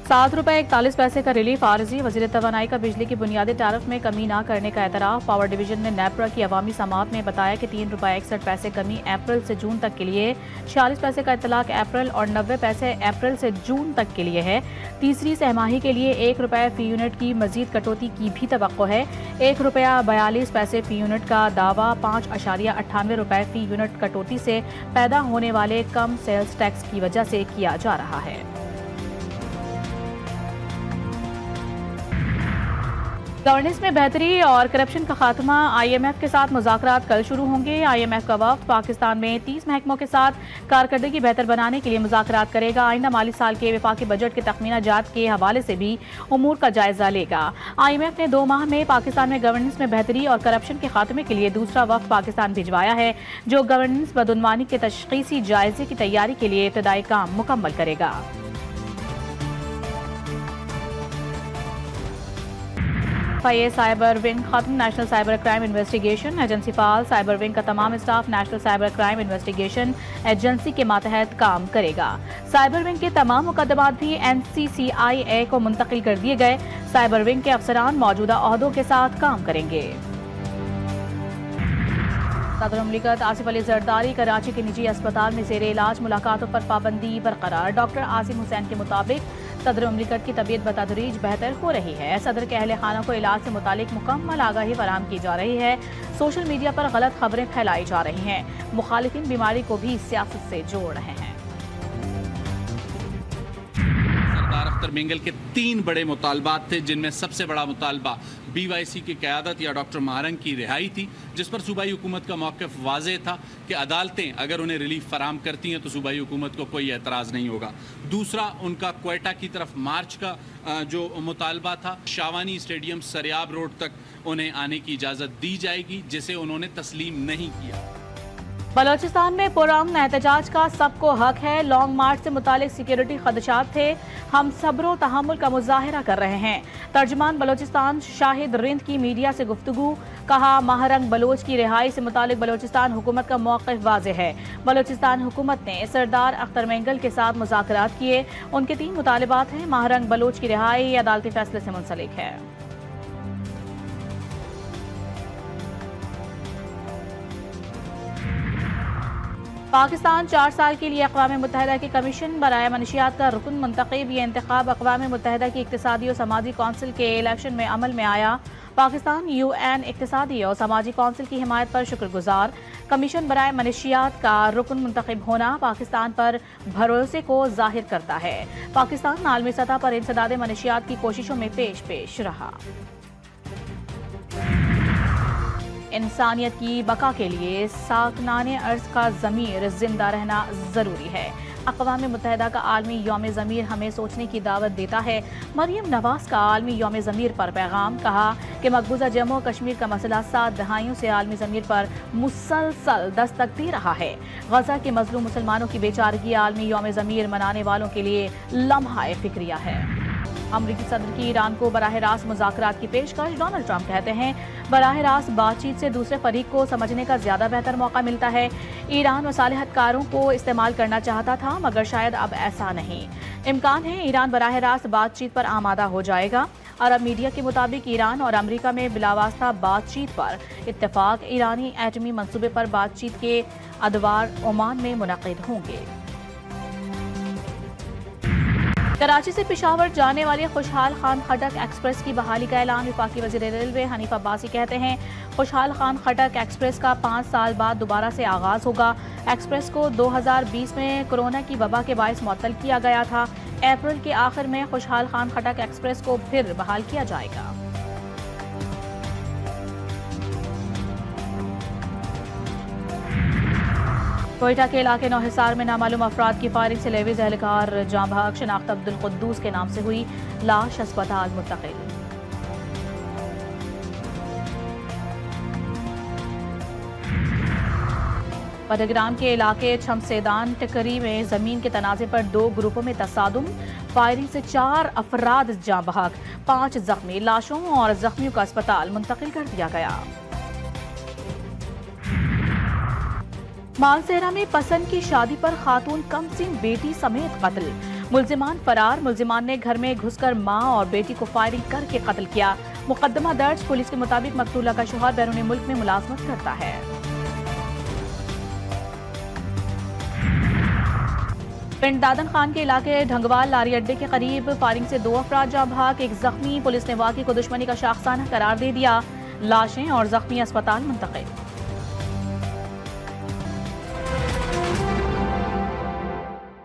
₹7.41 का relief RG. वज़ीर तवानाई का बिजली की बुनियादी टैरिफ में कमी न करने का एतराफ़। पावर डिवीजन ने नेपरा की अवामी समाअत में बताया कि ₹3.61 कमी अप्रैल से जून तक के लिए, 46 पैसे का इतलाक अप्रैल और 90 पैसे अप्रैल से जून तक के लिए है। तीसरी सहमाही के लिए ₹1 फी यूनिट की मजीद कटौती की भी तवक्को है। ₹1.42 फी यूनिट का दावा ₹5.98 फी यूनिट कटौती से पैदा होने वाले कम सेल्स टैक्स की वजह से किया जा रहा है। गवर्नेंस में बेहतरी और करप्शन का खात्मा। IMF के साथ मुज़ाकरात कल शुरू होंगे। IMF का वफ्द पाकिस्तान में 30 महकमों के साथ कारकर्दगी बेहतर बनाने के लिए मुज़ाकरात करेगा। आइंदा माली साल के वफाकी बजट के तखमीना जात के हवाले से भी उमूर का जायजा लेगा। IMF ने 2 माह में पाकिस्तान में गवर्नेंस में बेहतरी और करप्शन के खात्मे के लिए दूसरा वफ्द पाकिस्तान भिजवाया है, जो गवर्नेंस बदउनवानी के तशख़ीसी जायजे की तैयारी के लिए इब्तदाई काम मुकम्मल करेगा। FIA साइबर विंग खत्म। National cyber crime investigation agency फाल। साइबर विंग का तमाम staff national cyber crime investigation agency के मातहत काम करेगा। साइबर विंग के तमाम मुकदमात भी NCCIA को मुंतकिल कर दिए गए। साइबर विंग के अफसरान मौजूदा ओहदों के साथ काम करेंगे। सदर मुमलिकत आसिफ अली जरदारी कराची के निजी अस्पताल में ज़ेरे इलाज। मुलाकातों पर पाबंदी बरकरार। डॉक्टर आसिम हुसैन के मुताबिक सदर मुमलिकत की तबीयत बतदरीज बेहतर हो रही है। सदर के अहले खाना को इलाज से मुतालिक मुकम्मल आगाही फराहम की जा रही है। सोशल मीडिया पर गलत खबरें फैलाई जा रही हैं। मुखालिफिन बीमारी को भी सियासत से जोड़ रहे हैं। सरदार अख्तर मेंगल के 3 बड़े मुतालबात थे, जिनमें सबसे बड़ा मुतालबा BYC की क़यादत या डॉक्टर महारंग की रिहाई थी, जिस पर सूबाई हुकूमत का मौक़िफ़ वाज़ेह था कि अदालतें अगर उन्हें रिलीफ फराम करती हैं तो सूबाई हुकूमत को कोई एतराज़ नहीं होगा। दूसरा, उनका क्वेटा की तरफ मार्च का जो मुतालबा था। शावानी स्टेडियम सरियाब रोड तक उन्हें आने की इजाज़त दी जाएगी, जिसे उन्होंने तस्लीम नहीं किया। बलोचिस्तान में पुरअमन एहतजाज का सबको हक है। लॉन्ग मार्च से मुतालिक सिक्योरिटी खदशात थे। हम सब्र व तहम्मुल का मुजाहिरा कर रहे हैं। तर्जुमान बलोचिस्तान शाहिद रिंद की मीडिया से गुफ्तगू। कहा, महारंग बलोच की रिहाई से मुतालिक बलोचिस्तान हुकूमत का मौक़िफ़ वाज़ेह है। बलोचिस्तान हुकूमत ने सरदार अख्तर मेंगल के साथ मुज़ाकरात किए। उनके 3 मुतालबात हैं। महारंग बलोच की रिहाई अदालती फैसले से मुंसलिक है। पाकिस्तान 4 साल के लिए अक़वाम मुत्तहिदा के कमीशन बराए मनशियात का रुकन मुंतखब। ये इंतखाब अक़वाम मुत्तहिदा की इक़्तिसादी और समाजी कौंसिल के इलेक्शन में अमल में आया। पाकिस्तान UN इक़्तिसादी और समाजी कौंसिल की हिमायत पर शुक्रगुजार। कमीशन बराए मनशियात का रुकन मुंतखब होना पाकिस्तान पर भरोसे को ज़ाहिर करता है। पाकिस्तान आलमी सतह पर इंसदाद मनशियात की कोशिशों में पेश रहा। इंसानियत की बका के लिए साकनाने अर्ज़ का ज़मीर जिंदा रहना ज़रूरी है। अक़वाम मुत्तहिदा का आलमी यौम ज़मीर हमें सोचने की दावत देता है। मरियम नवाज़ का आलमी यौम ज़मीर पर पैगाम। कहा कि मकबूजा जम्मू कश्मीर का मसला 7 दहाइयों से आलमी ज़मीर पर मुसलसल दस्तक दे रहा है। गज़ा के मज़लूम मुसलमानों की बेचारगी आलमी यौम ज़मीर मनाने वालों के लिए लम्हा फिक्रिया है। अमरीकी सदर की ईरान को बराह रास्त मुज़ाकरात की पेशकश। डोनाल्ड ट्रंप कहते हैं, बराह रास्त बातचीत से दूसरे फरीक को समझने का ज़्यादा बेहतर मौका मिलता है। ईरान मसालिहतकारों को इस्तेमाल करना चाहता था, मगर शायद अब ऐसा नहीं। इम्कान है ईरान बराह रास्त बातचीत पर आमादा हो जाएगा। अरब मीडिया के मुताबिक ईरान और अमरीका में बिलावास्ता बातचीत पर इत्तेफाक। ईरानी एटमी मंसूबे पर बातचीत के अदवार ओमान में मुनक़िद होंगे। कराची से पेशावर जाने वाली खुशहाल खान खटक एक्सप्रेस की बहाली का ऐलान। वफाकी वज़ीर रेलवे हनीफ अब्बासी कहते हैं, खुशहाल खान खटक एक्सप्रेस का 5 साल बाद दोबारा से आगाज होगा। एक्सप्रेस को 2020 में कोरोना की वबा के बायस मुअत्तल किया गया था। अप्रैल के आखिर में खुशहाल खान खटक एक्सप्रेस को फिर बहाल किया जाएगा। कोयटा के इलाके नौहिसार में नामालूम अफराद की फायरिंग से लेविज एहलकार जाँ बहक। शनाख्त अब्दुल कुद्दूस के नाम से हुई। लाश अस्पताल मुंतकिल। बडग्राम के इलाके छमसेदान टिकरी में जमीन के तनाज़े पर 2 ग्रुपों में तसादुम। फायरिंग से 4 अफराद जाँ बहक, 5 जख्मी। लाशों और जख्मियों का अस्पताल मुंतकिल कर दिया गया। मालसेरा में पसंद की शादी पर खातून कमसिन बेटी समेत कत्ल। ملزمان فرار، ملزمان نے گھر میں گھس کر ماں اور بیٹی کو فائرنگ کر کے قتل کیا۔ مقدمہ درج، پولیس کے مطابق مقتولہ کا شوہر بیرون ملک میں ملازمت کرتا ہے۔ پنڈ دادن خان کے علاقے ڈھنگوال لاری اڈے کے قریب فائرنگ سے 2 افراد جاں بحق، 1 زخمی۔ پولیس نے واقعے کو دشمنی کا شاخسانہ قرار دے دیا۔ لاشیں اور زخمی اسپتال منتقل۔